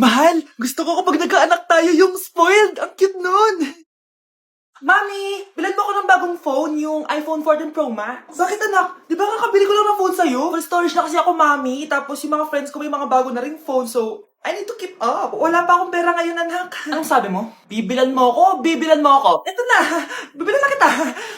Mahal, gusto ko kapag nagkaanak tayo yung spoiled. Ang cute nun. Mami, bilan mo ako ng bagong phone, yung iPhone 14 Pro Max. Bakit anak? Di ba kakabili ko lang ng phone sa'yo? Full storage na kasi ako, Mami. Tapos yung mga friends ko may mga bago na ring phone, so I need to keep up. Wala pa akong pera ngayon, anak. Anong sabi mo? Bibilan mo ako? Bibilan mo ako? Eto na, bibilan na kita.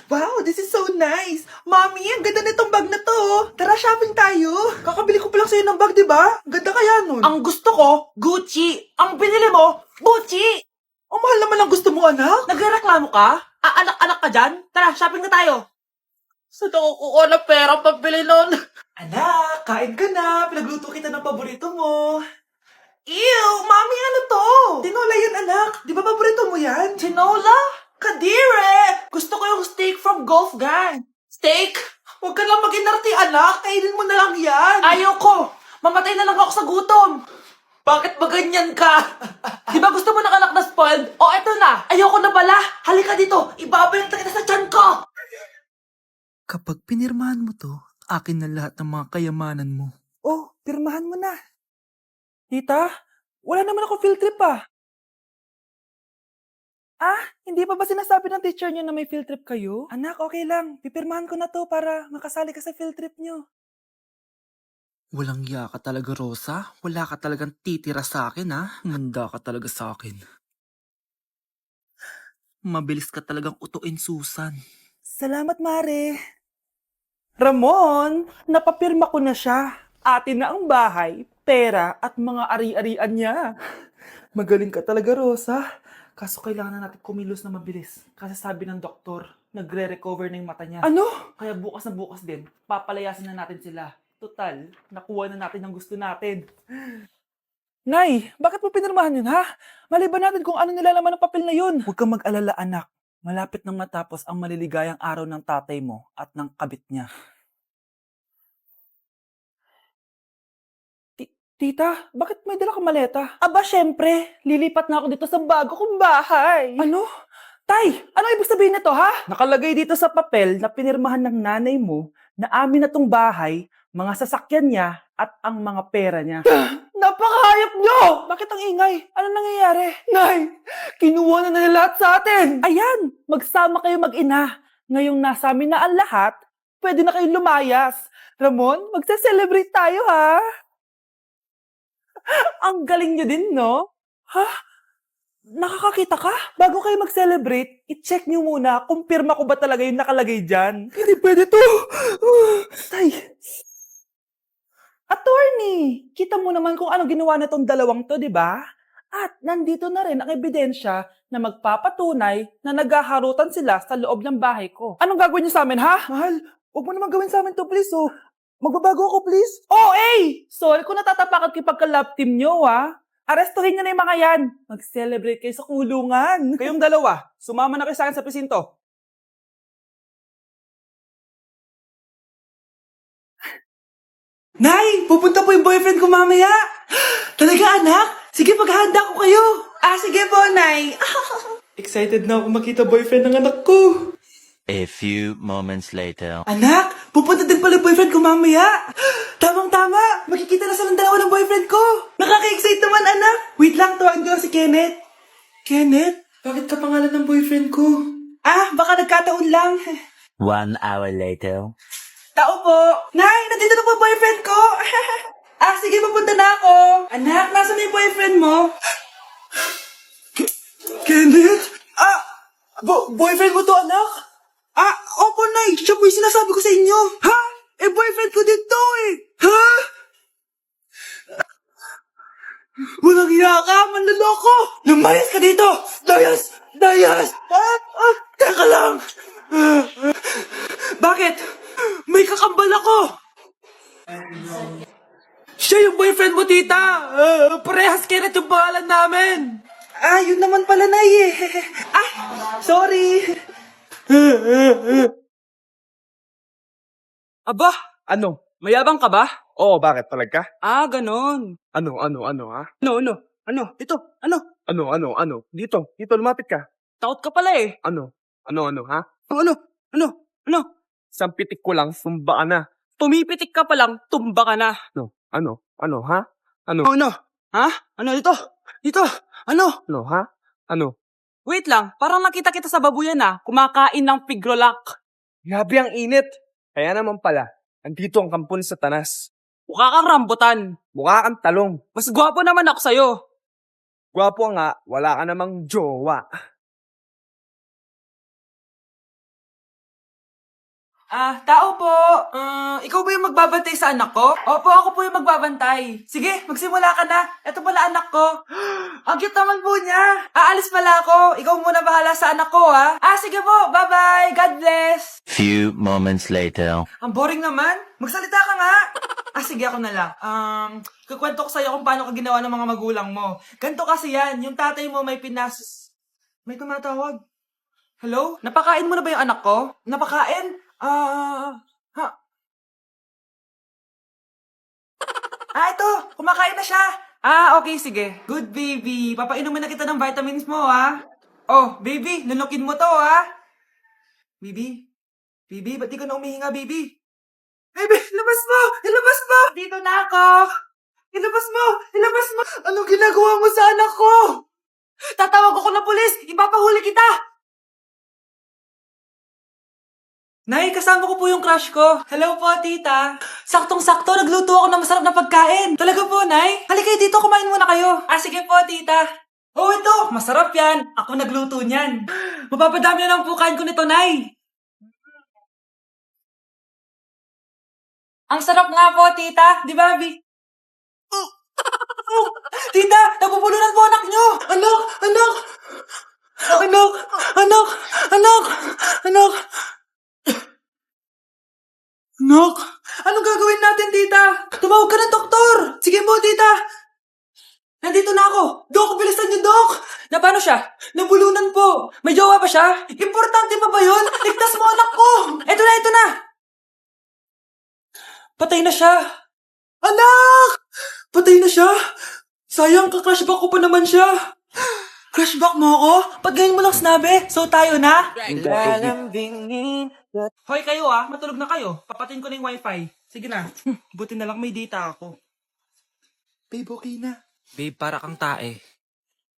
Wow, this is so nice. Mami, ang ganda nitong bag na to. Tara, shopping tayo. Kakabili ko pa lang sa'yo ng bag, di ba? Ganda kaya nun. Ang gusto ko, Gucci. Ang binili mo, Gucci. Ang mahal naman ang gusto mo, anak. Nagrereklamo ka? Anak-anak ka dyan? Tara, shopping na tayo. Saan ako kukuha ng pera pambili nun? Anak, kain ka na. Pinagluto kita ng paborito mo. Ew, mami, ano to? Tinola yan, anak. Di ba paborito mo yan? Tinola? Kadire! Gusto ko yung steak from Gulf Gang. Steak? Huwag ka lang mag-inarti, anak. Kainin mo na lang yan. Ayaw ko. Mamatay na lang ako sa gutom. Bakit ba ganyan ka? Di ba gusto mo ng anak na spoiled? O eto na, ayoko na pala. Halika dito, ibabalik na kita sa tiyan ko. Kapag pinirmahan mo to, akin na lahat ng mga kayamanan mo. Oh, pirmahan mo na. Tita, wala naman ako field trip ah. Hindi pa ba sinasabi ng teacher niyo na may field trip kayo? Anak, okay lang. Pipirmahan ko na to para makasali ka sa field trip niyo. Walang ya ka talaga, Rosa. Wala ka talagang titira sa akin, ha? Manda ka talaga sa akin. Mabilis ka talagang utuin, Susan. Salamat, Mare. Ramon, napapirma ko na siya. Atin na ang bahay, pera at mga ari-arian niya. Magaling ka talaga, Rosa. Kaso kailangan na natin kumilos na mabilis. Kasi sabi ng doktor, nagre-recover na yung mata niya. Ano? Kaya bukas na bukas din, papalayasin na natin sila. Total, nakuha na natin ang gusto natin. Nay, bakit mo pinirmahan yun, ha? Maliban natin kung ano nilalaman ng papel na yun. Huwag kang mag-alala, anak. Malapit nang matapos ang maliligayang araw ng tatay mo at ng kabit niya. Tita, bakit may dala kang maleta? Aba, syempre. Lilipat na ako dito sa bago kong bahay. Ano? Tay, ano ibig sabihin nito, ha? Nakalagay dito sa papel na pinirmahan ng nanay mo na amin na tong bahay, mga sasakyan niya, at ang mga pera niya. Napakahayop nyo! Bakit ang ingay? Ano nangyayari? Nay, kinuha na nila lahat sa atin! Ayan, magsama kayo mag-ina. Ngayong nasa amin na ang lahat, pwede na kayong lumayas. Ramon, magse-celebrate tayo, ha? Ang galing nyo din, no? Ha? Nakakakita ka? Bago kayo mag-celebrate, i-check nyo muna kung pirma ko ba talaga yung nakalagay dyan. Hindi pwede to! Tay! Attorney! Kita mo naman kung ano ginawa na tong dalawang to, di ba? At nandito na rin ang ebidensya na magpapatunay na naghaharutan sila sa loob ng bahay ko. Anong gagawin niyo sa amin, ha? Mahal, huwag mo naman gawin sa amin to, please, oh. Magbabago ako, please. Oh, sorry kung natatapakan kayo pagka-love team nyo, ha? Arestuhin nyo na yung mga yan. Mag-celebrate kayo sa kulungan. Kayong dalawa, sumama na kayo sa akin sa presinto. Nay, pupunta po yung boyfriend ko mamaya. Talaga, anak? Sige, paghahanda ko kayo. Sige po, Nay. Excited na ako makita boyfriend ng anak ko. A few moments later. Anak, pupunta din pala yung boyfriend ko mamaya. Tamang-tama, makikita na silang dalawa ng boyfriend ko. Nakaka-excite naman, anak. Wait lang, tawagin ko lang si Kenneth. Kenneth? Bakit ka pangalan ng boyfriend ko? Baka nagkataon lang. 1 hour later. Tao po. Nay, nandito na po ang boyfriend ko. Sige, papunta na ako. Anak, nasa na yung boyfriend mo? Kenneth? Boyfriend mo to, anak? Opo, Nay. Siya po yung sinasabi ko sa inyo. Ha? Boyfriend ko din to, eh. Ha? Walang hiya ka, manloloko. Lumayas ka dito. Layas. Teka lang. Bakit? May kakambal ako. Siya yung boyfriend mo, tita. Parehas Kenneth yung pangalan namin. Yun naman pala, Nay, eh. Sorry. Aba, ano? Mayabang ka ba? Oo, bakit? Talag ka? Ganon. Ano, ha? Ano? Dito, ano? Ano? Dito, lumapit ka. Takot ka pala eh. Ano, ha? Ano? Isang pitik ko lang, sumba ka na. Tumipitik ka pa lang, tumba ka na. Ano, ha? Ano? Ano? Ha? Ano ito? Ito? Ano? Ano, ha? Ano? Wait lang, parang nakita kita sa babuyan kumakain ng pigrolak. Grabe ang init. Kaya naman pala, andito ang kampon sa tanas. Mukha kang rambutan. Mukha kang talong. Mas gwapo naman ako sa'yo. Gwapo nga, wala ka namang jowa. Tao po. Ikaw ba yung magbabantay sa anak ko? Opo, ako po yung magbabantay. Sige, magsimula ka na. Ito pala anak ko. Ang cute naman po niya. Aalis pala ako. Ikaw muna bahala sa anak ko, ha? Sige po. Bye-bye. God bless. Few moments later. Ang boring naman. Magsalita ka nga. Sige, ako na lang. Kukwento ko sa'yo kung paano ka ginawa ng mga magulang mo. Ganto kasi yan. Yung tatay mo may pinasus... May tumatawag. Hello? Napakain mo na ba yung anak ko? Napakain? Ito. Kumakain na siya. Okay, sige. Good, baby. Papainumin na kita ng vitamins mo, ha? Oh, baby. Lunukin mo to, ha? Baby? Baby, ba't di ka na umihinga, baby? Baby, ilabas mo! Ilabas mo! Dito na ako! Ilabas mo! Ilabas mo! Anong ginagawa mo sa anak ko? Tatawag ako ng pulis! Ipapahuli kita! Nay, kasama ko po yung crush ko. Hello po, tita. Saktong-sakto, nagluto ako ng masarap na pagkain. Talaga po, Nay? Halika dito, kumain muna kayo. Sige po, tita. Oh, ito! Masarap yan. Ako nagluto niyan. Mapapadami na lang po kain ko nito, Nay. Ang sarap nga po, tita. Di ba, Bi? Tita, nabubulunan po anak nyo! Anak! Anak! Anak! Anak! Anak! Anak! Anak! Anong gagawin natin, tita? Tumawag ka ng doktor! Sige po, tita! Nandito na ako! Dok, bilisan niyo, Dok! Na paano siya? Nabulunan po! May jowa pa siya? Importante pa ba yun? Ligtas mo anak ko! Ito na, ito na! Patay na siya! Anak! Patay na siya! Sayang, ka-crushback ko pa naman siya! Crushback mo ako? Pag ganyan mo lang sinabi, so tayo na? Hoy kayo matulog na kayo. Papatin ko na yung wifi. Sige na. Buti na lang may data ako. Babe, okay na. Babe, para kang tae.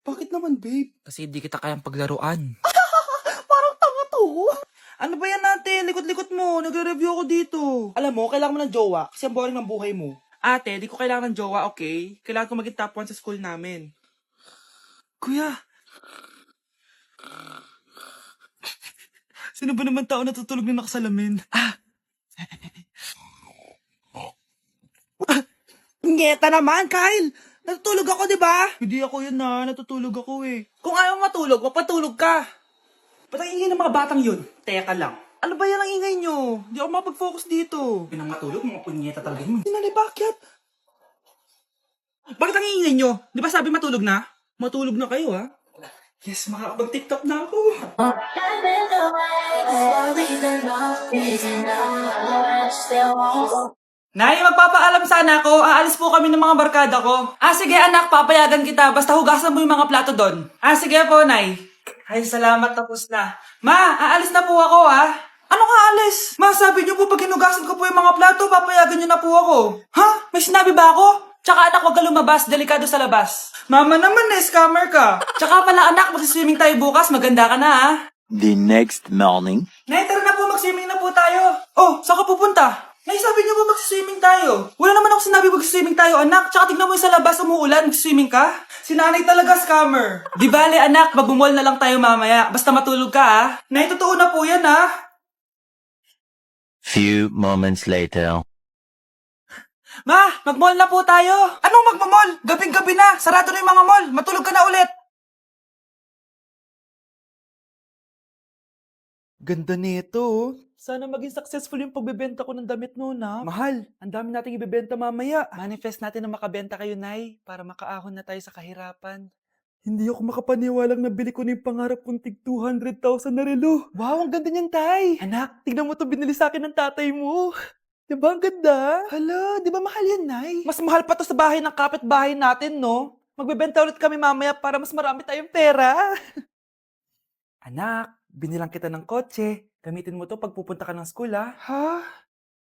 Bakit naman, babe? Kasi hindi kita kayang paglaruan. Parang tanga to. Ano ba yan natin? Likot-likot mo. Nagre-review ako dito. Alam mo, kailangan mo ng jowa kasi ang boring ng buhay mo. Ate, di ko kailangan ng jowa, okay? Kailangan ko maging top 1 sa school namin. Kuya. Sino ba naman tao natutulog na nakasalamin? Ngeta naman, Kyle! Natutulog ako, di ba? Hindi ako yun natutulog ako eh. Kung ayaw matulog, mapatulog ka. Ba't ang ingay ng mga batang yun? Teka lang. Ano ba yan ang ingay nyo? Hindi ako makapag-focus dito. Pinang matulog, mga punyeta talaga yun. Sinali, bakit? Bakit ang ingay nyo? Di ba sabi matulog na? Matulog na kayo, ha? Yes, makakapag-tiktok na ako. Nay, magpapaalam sana ako. Aalis po kami ng mga barkada ko. Sige anak, papayagan kita. Basta hugasan mo yung mga plato doon. Sige po, Nay. Ay, salamat, tapos na. Ma, aalis na po ako, ha? Ano ka aalis? Ma, sabi niyo po pag hinugasan ko po yung mga plato, papayagan niyo na po ako. Ha? May sinabi ba ako? Tsaka anak, wag ka lumabas. Delikado sa labas. Mama naman, scammer ka. Tsaka pala anak, magsiswimming tayo bukas. Maganda ka na, ha? The next morning. Nay, tara na po, mag-swimming na po tayo. Oh, saan ka pupunta? Nay, sabi niyo po mag-swimming tayo. Wala naman ako sinabi mag-swimming tayo, anak. Tsaka tignan mo yung sa labas, umuulan, mag-swimming ka. Si nanay talaga scammer. Di bale, anak, magbumol na lang tayo mamaya. Basta matulog ka, ha? Nay, totoo na po yan, ha? Few moments later. Ma, mag-mall na po tayo. Anong magmamall? Gabing-gabi na. Sarado na yung mga mall. Matulog ka na ulit. Ganda nito. Sana maging successful yung pagbebenta ko ng damit mo, na. Mahal, ang dami nating ibebenta mamaya. Manifest natin na makabenta kayo, Nay, para makaahon na tayo sa kahirapan. Hindi ako makapaniwalang nabili ko na yung pangarap kong tig 200,000 na relo. Wow, ang ganda niyan, Tay. Anak, tignan mo to binili sa akin ng tatay mo. Diba ang ganda? Hala, di ba mahal yan, Nay? Mas mahal pa to sa bahay ng kapitbahay natin, no? Magbebenta ulit kami mamaya para mas marami tayong pera. Anak, binilang kita ng kotse. Gamitin mo to pag pupunta ka ng school, ha? Ha?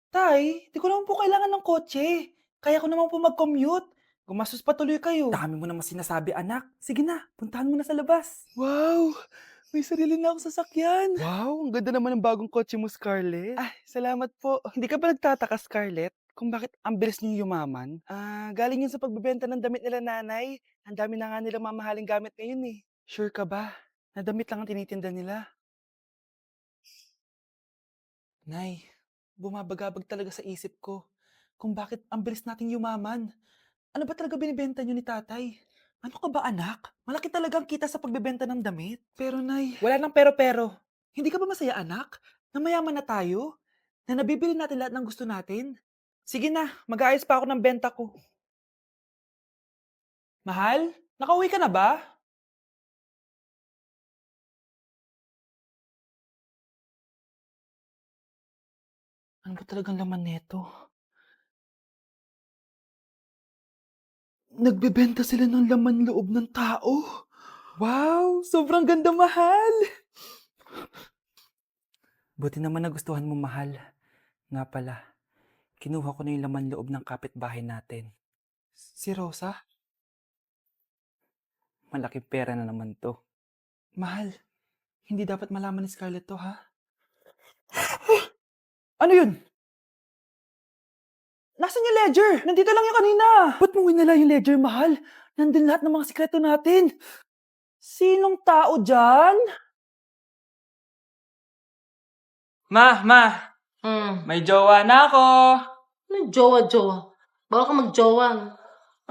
Tay, di ko naman po kailangan ng kotse. Kaya ko naman po mag-commute. Gumastos pa tuloy kayo. Dami mo naman sinasabi, anak. Sige na, puntahan mo na sa labas. Wow! May sarili na akong sasakyan. Wow, ang ganda naman ng bagong kotse mo, Scarlett. Ay, salamat po. Hindi ka ba nagtataka, Scarlett, kung bakit ang bilis niyo yumaman? Galing yun sa pagbebenta ng damit nila nanay. Ang dami na nga nilang mamahaling gamit ngayon eh. Sure ka ba? Na damit lang ang tinitinda nila? Nay, bumabagabag talaga sa isip ko kung bakit ang bilis nating yumaman. Ano ba talaga binibenta niyo ni tatay? Ano ka ba anak? Malaki talagang kita sa pagbebenta ng damit. Pero nay... Wala nang pero-pero. Hindi ka ba masaya anak? Na mayaman na tayo? Na nabibili natin lahat ng gusto natin? Sige na, mag-aayos pa ako ng benta ko. Mahal? Nakauwi ka na ba? Ano ba talagang laman neto? Nagbebenta sila ng laman loob ng tao. Wow, sobrang ganda, mahal. Buti naman nagustuhan mo, mahal. Nga pala, kinuha ko na yung laman loob ng kapitbahay natin. Si Rosa? Malaking pera na naman to. Mahal, hindi dapat malaman ni Scarlett to, ha? Ano yun? Nasaan yung ledger? Nandito lang yung kanina. Ba't mo winala yung ledger, mahal? Nandun lahat ng mga sikreto natin. Sinong tao dyan? Ma, may jowa na ako. Ano jowa-jowa? Bawal ka magjowa.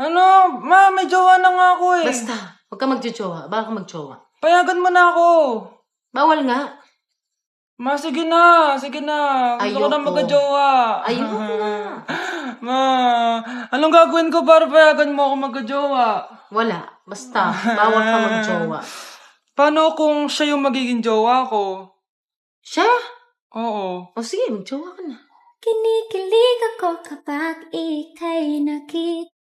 Ano? Ma, may jowa na nga ako eh. Basta, huwag ka magjowa. Bawal ka magjowa. Payagan mo na ako. Bawal nga. Ma, sige na. Sige na. Gusto ko na Ayoko. magka-jowa. Ayoko na. Ma, anong gagawin ko para payagan mo ako magka-jowa? Wala. Basta, bawal ka magjowa. Paano kung siya yung magiging jowa ko? Siya? Oo. O sige, magjowa ka na. Kinikilig ako kapag ika'y nakita.